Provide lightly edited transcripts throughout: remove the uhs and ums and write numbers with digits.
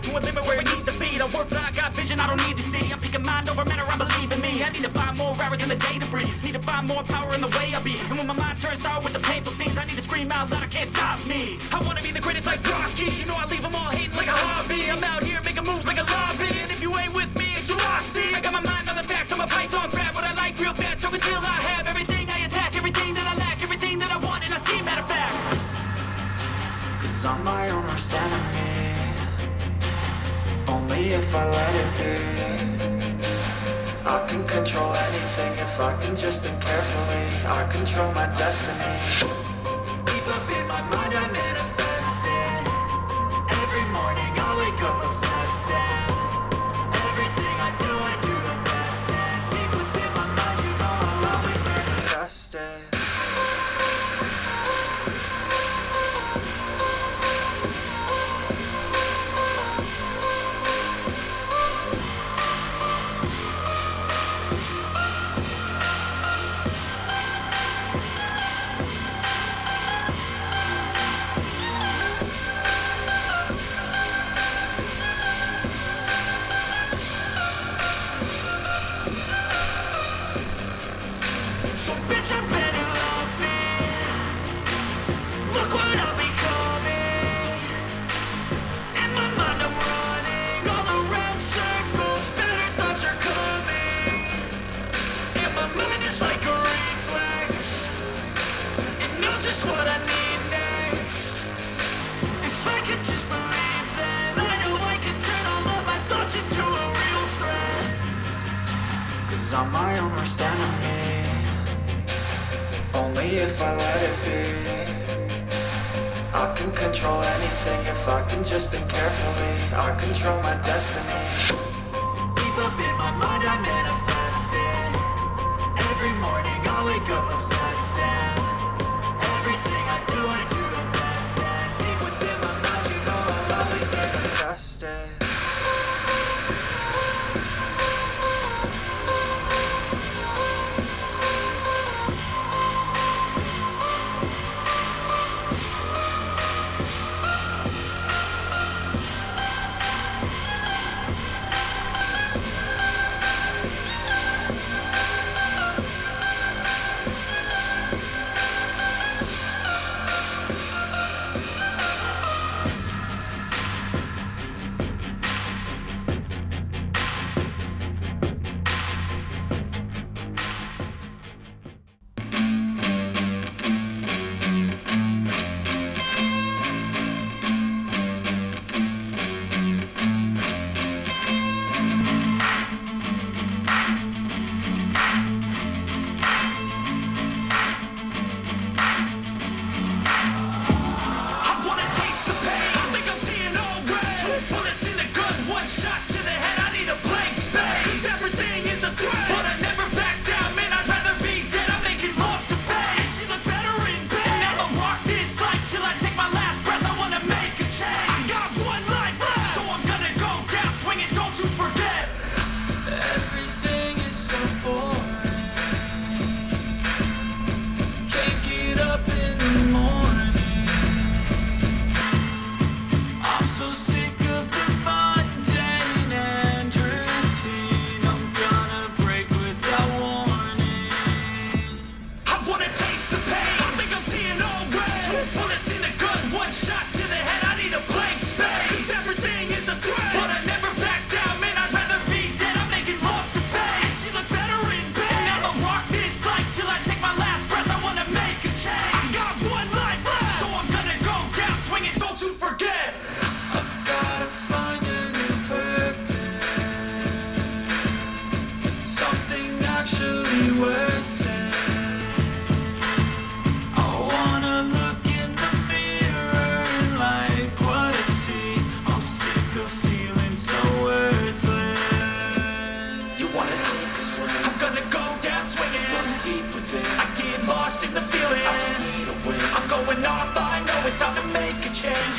mind to a limit where it needs to be. I work blind, got vision I don't need to see. I'm picking mind over matter, I believe in me. I need to find more hours in the day to breathe. Need to find more power in the way I be. And when my mind turns sour with the painful scenes, I need to scream out loud, I can't stop me. I wanna be the greatest like Rocky. You know I leave them all hating like a hobby. I'm out here making moves like a lobby. And if you ain't with me, it's your loss. See, I got my mind on the facts, I'm a python, grab what I like real fast. Choke until I have everything I attack, everything that I lack, everything that I want, and I see matter of fact. Cause I'm my own worst enemy, only if I let it be. I can control anything if I can just think carefully. I control my destiny. Deep up in my mind I manifest it. Every morning I wake up obsessed, and everything I do the best. And deep within my mind you know I'll always manifest it. I'm my own worst enemy, only if I let it be. I can control anything if I can just think carefully. I control my destiny. Deep up in my mind I manifest it. Every morning I wake up obsessed, and everything I do the best. And deep within my mind you know I'll always manifest it.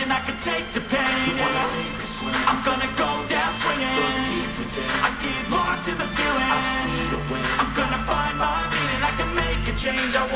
and I can take the pain. You wanna sink or swim? I'm gonna go down swinging. Look deep within. I get lost in the feeling. I just need a win. I'm gonna find my meaning. I can make a change. I